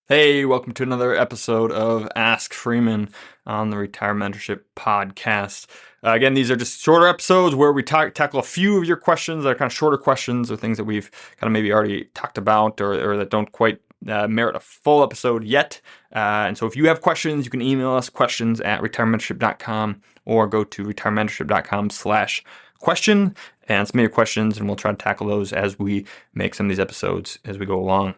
Hey, welcome to another episode of Ask Freeman on the Retire Mentorship Podcast. Again, these are just shorter episodes where we tackle a few of your questions that are kind of shorter questions or things that we've kind of maybe already talked about or that don't quite merit a full episode yet. And so if you have questions, you can email us questions@retirementorship.com or go to retirementorship.com/question and submit your questions, and we'll try to tackle those as we make some of these episodes as we go along.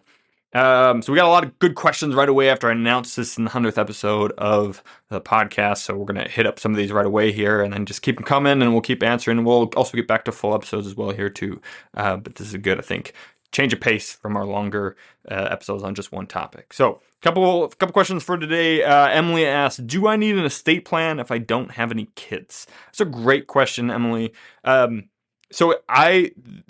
So we got a lot of good questions right away after I announced this in the 100th episode of the podcast. So we're going to hit up some of these right away here and then just keep them coming and we'll keep answering. And we'll also get back to full episodes as well here too. But this is good, I think. Change of pace from our longer episodes on just one topic. So couple questions for today. Emily asked, do I need an estate plan if I don't have any kids? That's a great question, Emily. There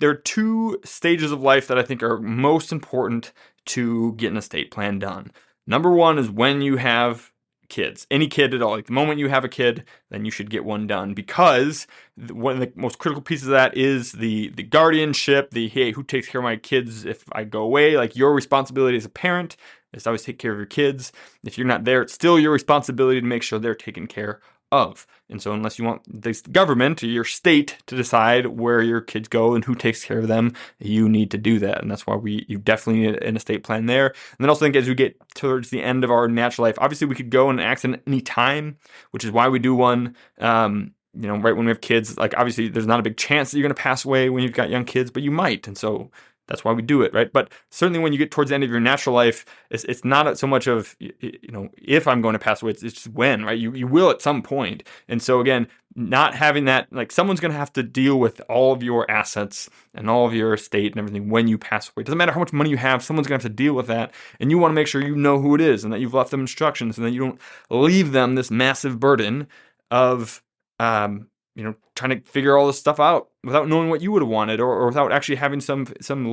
are two stages of life that I think are most important to get an estate plan done. Number one is when you have kids, any kid at all. Like the moment you have a kid, then you should get one done because one of the most critical pieces of that is the guardianship, hey, who takes care of my kids if I go away? Like your responsibility as a parent is to always take care of your kids. If you're not there, it's still your responsibility to make sure they're taken care of. And so unless you want the government or your state to decide where your kids go and who takes care of them, you need to do that. And that's why you definitely need an estate plan there. And then also think as we get towards the end of our natural life, obviously we could go in an accident any time, which is why we do one. Right when we have kids, like obviously there's not a big chance that you're going to pass away when you've got young kids, but you might. And so that's why we do it, right? But certainly when you get towards the end of your natural life, it's not so much of, if I'm going to pass away, it's just when, right? You will at some point. And so again, not having that, like someone's going to have to deal with all of your assets and all of your estate and everything when you pass away. It doesn't matter how much money you have, someone's going to have to deal with that. And you want to make sure you know who it is and that you've left them instructions and that you don't leave them this massive burden of, trying to figure all this stuff out without knowing what you would have wanted or without actually having some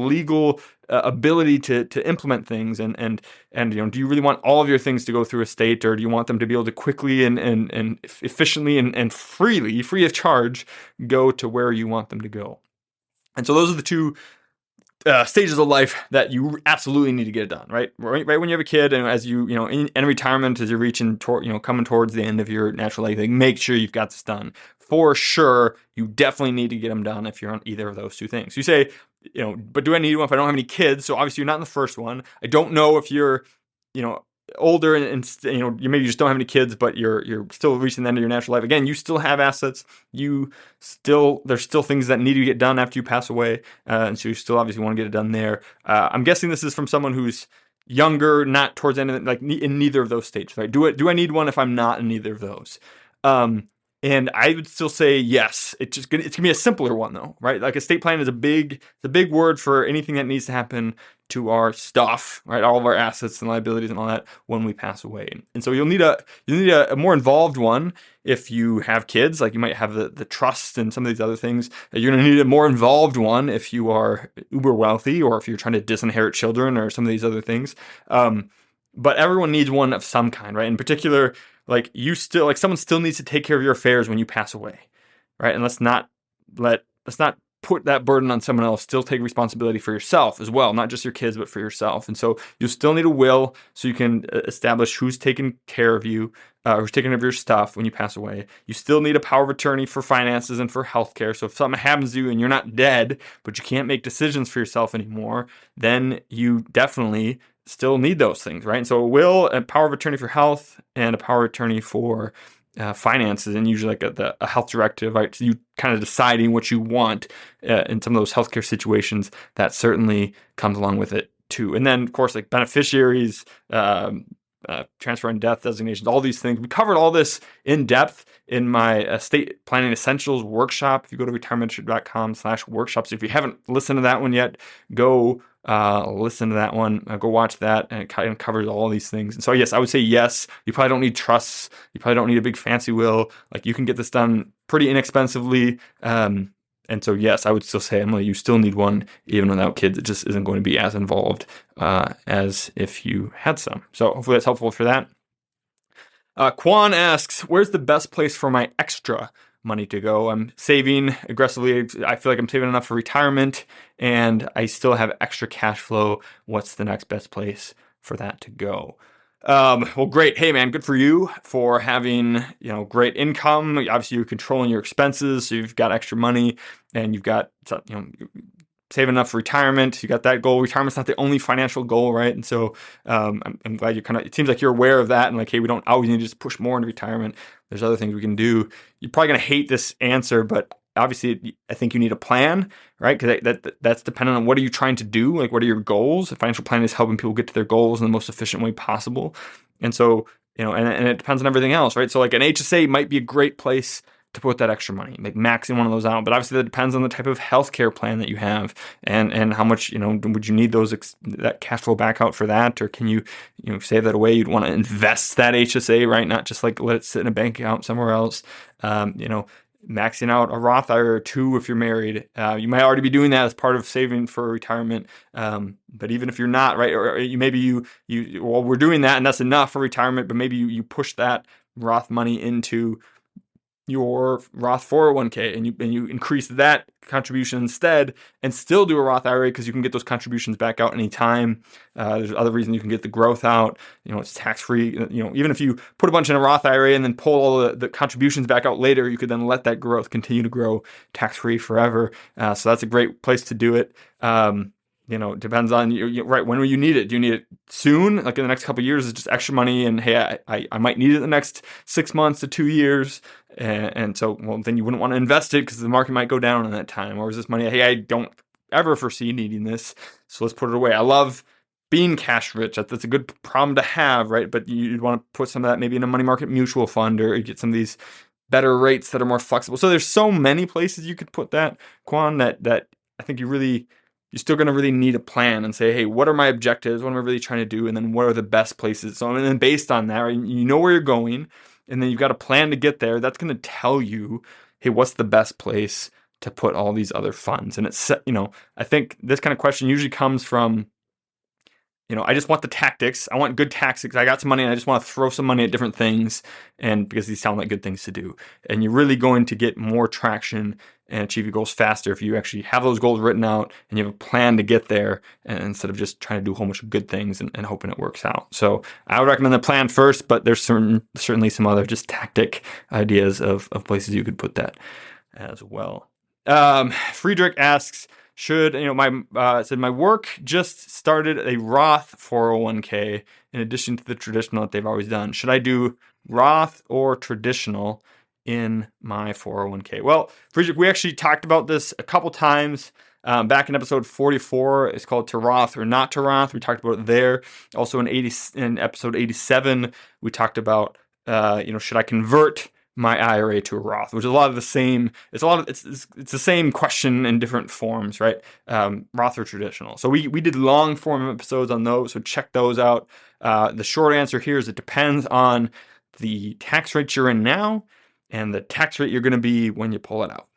legal ability to implement things. And do you really want all of your things to go through a state, or do you want them to be able to quickly and efficiently and freely, free of charge, go to where you want them to go? And so those are the two stages of life that you absolutely need to get it done, right? Right when you have a kid, and as in retirement, as you're reaching coming towards the end of your natural life, like, make sure you've got this done. For sure, you definitely need to get them done if you're on either of those two things. You say, but do I need one if I don't have any kids? So obviously you're not in the first one. I don't know if you're, older and you maybe just don't have any kids, but you're still reaching the end of your natural life. Again, you still have assets. There's still things that need to get done after you pass away, and so you still obviously want to get it done there. I'm guessing this is from someone who's younger, not towards the end of like in neither of those stages, right? Do I need one if I'm not in neither of those? And I would still say yes. It's gonna be a simpler one though, right? Like estate plan is a big word for anything that needs to happen to our stuff, right? All of our assets and liabilities and all that when we pass away. And so you'll need a more involved one if you have kids. Like you might have the trust and some of these other things. You're going to need a more involved one if you are uber wealthy or if you're trying to disinherit children or some of these other things. But everyone needs one of some kind, right? In particular, someone still needs to take care of your affairs when you pass away, right? And let's not put that burden on someone else. Still take responsibility for yourself as well, not just your kids, but for yourself. And so you still need a will so you can establish who's taking care of you, who's taking care of your stuff when you pass away. You still need a power of attorney for finances and for healthcare. So if something happens to you and you're not dead, but you can't make decisions for yourself anymore, then you definitely still need those things, right? And so a will, a power of attorney for health, and a power of attorney for finances, and usually like a health directive, right? So you kind of deciding what you want in some of those healthcare situations, that certainly comes along with it too. And then of course, like beneficiaries, transfer and death designations, all these things. We covered all this in depth in my estate planning essentials workshop. If you go to retirementorship.com/workshops, if you haven't listened to that one yet, go listen to that one, go watch that, and it kind of covers all these things. And so yes, I would say yes. You probably don't need trusts. You probably don't need a big fancy will. Like you can get this done pretty inexpensively. And so yes, I would still say, Emily, you still need one even without kids. It just isn't going to be as involved as if you had some. So hopefully that's helpful for that. Kwan asks, where's the best place for my extra money to go? I'm saving aggressively. I feel like I'm saving enough for retirement and I still have extra cash flow. What's the next best place for that to go. Well, great. Hey, man, good for you for having, great income. Obviously, you're controlling your expenses, so you've got extra money, and you've got, saving enough for retirement. You got that goal. Retirement's not the only financial goal, right? And so I'm glad you're it seems like you're aware of that, and like, hey, we don't always need to just push more into retirement. There's other things we can do. You're probably going to hate this answer, but obviously, I think you need a plan, right? Because that's dependent on what are you trying to do, like what are your goals. A financial plan is helping people get to their goals in the most efficient way possible, and so and it depends on everything else, right? So like an HSA might be a great place to put that extra money, like maxing one of those out. But obviously, that depends on the type of healthcare plan that you have, and how much would you need that cash flow back out for that, or can you save that away? You'd want to invest that HSA, right? Not just like let it sit in a bank account somewhere else. Maxing out a Roth IRA or two if you're married. You might already be doing that as part of saving for retirement. But even if you're not, right, or well, we're doing that and that's enough for retirement, but maybe you push that Roth money into your Roth 401k and you increase that contribution instead and still do a Roth IRA because you can get those contributions back out anytime. There's other reasons you can get the growth out. It's tax-free. Even if you put a bunch in a Roth IRA and then pull all the contributions back out later, you could then let that growth continue to grow tax-free forever. So that's a great place to do it. Depends on you, right? When will you need it? Do you need it soon? Like in the next couple of years, it's just extra money, and hey, I might need it in the next 6 months to 2 years, and so then you wouldn't want to invest it because the market might go down in that time. Or is this money? Hey, I don't ever foresee needing this, so let's put it away. I love being cash rich. That's a good problem to have, right? But you'd want to put some of that maybe in a money market mutual fund, or you get some of these better rates that are more flexible. So there's so many places you could put that, Quan, that I think you're still going to really need a plan and say, hey, what are my objectives? What am I really trying to do? And then what are the best places? So, and then based on that, right, you know where you're going, and then you've got a plan to get there. That's going to tell you, hey, what's the best place to put all these other funds? And it's, I think this kind of question usually comes from, I just want the tactics. I want good tactics. I got some money and I just want to throw some money at different things, and because these sound like good things to do. And you're really going to get more traction and achieve your goals faster if you actually have those goals written out and you have a plan to get there, and instead of just trying to do a whole bunch of good things and hoping it works out. So I would recommend the plan first, but there's certainly some other just tactic ideas of places you could put that as well. Friedrich asks, said my work just started a Roth 401k in addition to the traditional that they've always done. Should I do Roth or traditional in my 401k? Well, Friedrich, we actually talked about this a couple times back in episode 44. It's called To Roth or Not to Roth. We talked about it there. Also in episode 87, we talked about should I convert my IRA to a Roth, which is a lot of the same. It's the same question in different forms, right? Roth or traditional. So we did long form episodes on those, so check those out. The short answer here is it depends on the tax rate you're in now and the tax rate you're going to be when you pull it out.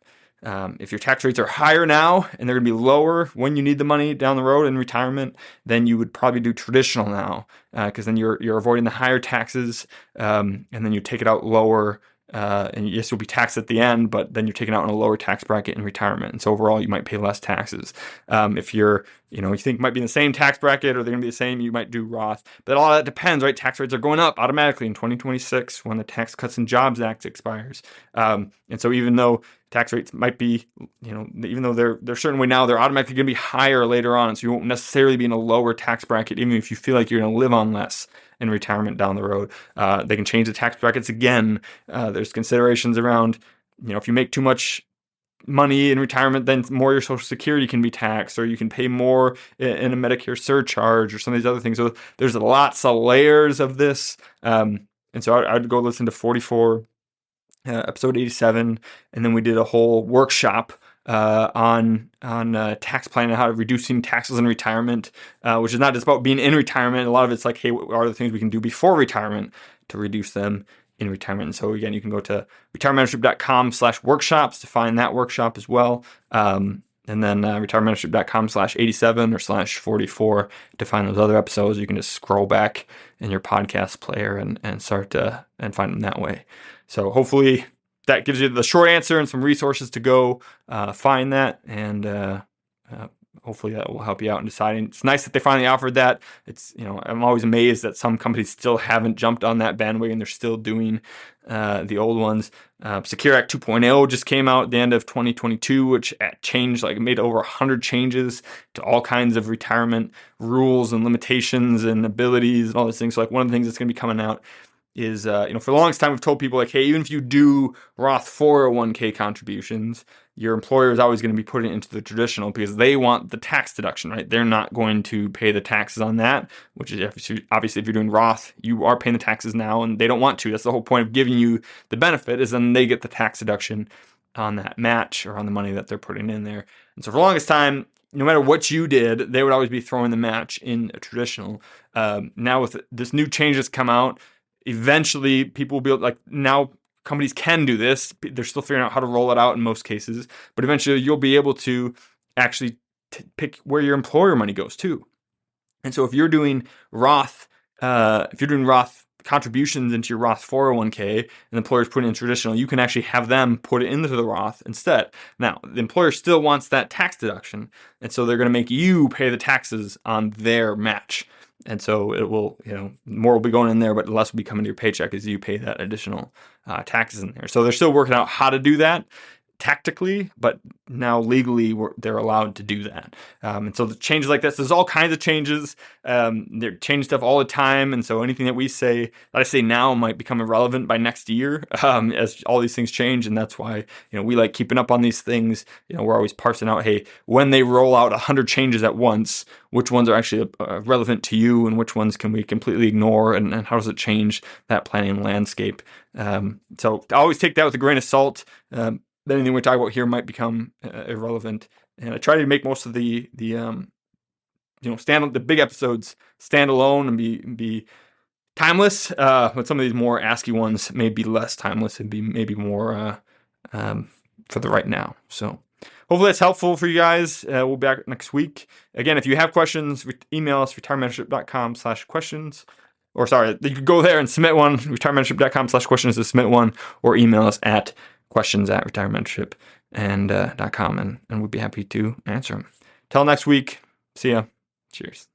If your tax rates are higher now and they're going to be lower when you need the money down the road in retirement, then you would probably do traditional now, because then you're avoiding the higher taxes, and then you take it out lower. And yes, you'll be taxed at the end, but then you're taken out in a lower tax bracket in retirement. And so overall, you might pay less taxes. If you're, you think might be in the same tax bracket or they're going to be the same, you might do Roth. But all that depends, right? Tax rates are going up automatically in 2026 when the Tax Cuts and Jobs Act expires. And so even though tax rates might be, even though they're certain way now, they're automatically going to be higher later on. So you won't necessarily be in a lower tax bracket, even if you feel like you're going to live on less in retirement down the road. They can change the tax brackets again. There's considerations around, if you make too much money in retirement, then more your Social Security can be taxed, or you can pay more in a Medicare surcharge or some of these other things. So there's lots of layers of this. And so I'd go listen to 44, episode 87, and then we did a whole workshop on tax planning and how to reducing taxes in retirement, which is not just about being in retirement. A lot of it's like, hey, what are the things we can do before retirement to reduce them in retirement? And so again, you can go to retirementmentorship.com/workshops to find that workshop as well. And then retirementmentorship.com/87 or /44 to find those other episodes. You can just scroll back in your podcast player and start to and find them that way. So hopefully that gives you the short answer and some resources to go find that and hopefully that will help you out in deciding. It's nice that they finally offered that. It's, I'm always amazed that some companies still haven't jumped on that bandwagon. They're still doing the old ones. Secure Act 2.0 just came out at the end of 2022, which changed, like made over 100 changes to all kinds of retirement rules and limitations and abilities and all those things. So like one of the things that's going to be coming out is, for the longest time, we've told people like, hey, even if you do Roth 401k contributions, your employer is always going to be putting it into the traditional because they want the tax deduction, right? They're not going to pay the taxes on that, which is obviously if you're doing Roth, you are paying the taxes now and they don't want to. That's the whole point of giving you the benefit is then they get the tax deduction on that match or on the money that they're putting in there. And so for the longest time, no matter what you did, they would always be throwing the match in a traditional. Now with this new change that's come out, eventually people will be able, like now companies can do this. They're still figuring out how to roll it out in most cases, but eventually you'll be able to actually pick where your employer money goes to. And so if you're doing Roth contributions into your Roth 401k and the employer's putting in traditional, you can actually have them put it into the Roth instead. Now, the employer still wants that tax deduction, and so they're going to make you pay the taxes on their match. And so it will, more will be going in there, but less will be coming to your paycheck as you pay that additional taxes in there. So they're still working out how to do that tactically, but now legally they're allowed to do that. And so the changes like this, there's all kinds of changes. They're changing stuff all the time. And so anything that I say now might become irrelevant by next year as all these things change. And that's why, we like keeping up on these things. We're always parsing out, hey, when they roll out 100 changes at once, which ones are actually relevant to you and which ones can we completely ignore and how does it change that planning landscape? So I always take that with a grain of salt. Anything we talk about here might become irrelevant. And I try to make most of the the big episodes stand alone and be timeless. But some of these more ASCII ones may be less timeless and be maybe more for the right now. So hopefully that's helpful for you guys. We'll be back next week. Again, if you have questions, email us retirementorship.com/questions. Or sorry, you could go there and submit one, retirementorship.com/questions to submit one, or email us at questions@retirementorship.com and we'd be happy to answer them. Till next week. See ya. Cheers.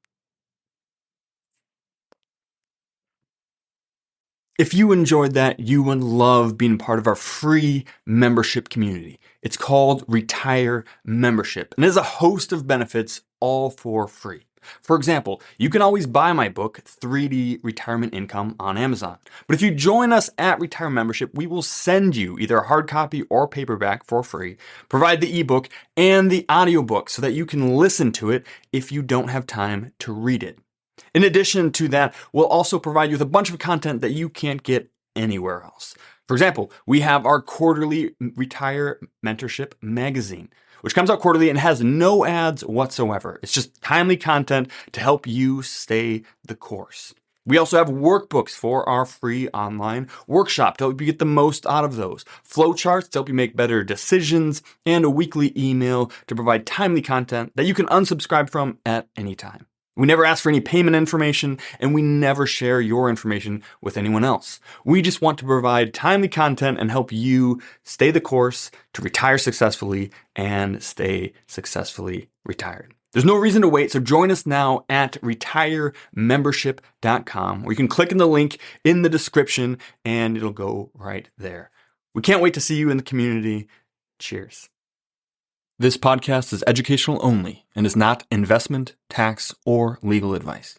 If you enjoyed that, you would love being part of our free membership community. It's called Retire Membership and it has a host of benefits all for free. For example, you can always buy my book, 3D Retirement Income, on Amazon. But if you join us at Retire Membership, we will send you either a hard copy or paperback for free, provide the ebook and the audiobook so that you can listen to it if you don't have time to read it. In addition to that, we'll also provide you with a bunch of content that you can't get anywhere else. For example, we have our quarterly Retire Mentorship magazine, which comes out quarterly and has no ads whatsoever. It's just timely content to help you stay the course. We also have workbooks for our free online workshop to help you get the most out of those, flowcharts to help you make better decisions, and a weekly email to provide timely content that you can unsubscribe from at any time. We never ask for any payment information, and we never share your information with anyone else. We just want to provide timely content and help you stay the course to retire successfully and stay successfully retired. There's no reason to wait, so join us now at retiremembership.com, or you can click in the link in the description and it'll go right there. We can't wait to see you in the community. Cheers. This podcast is educational only and is not investment, tax, or legal advice.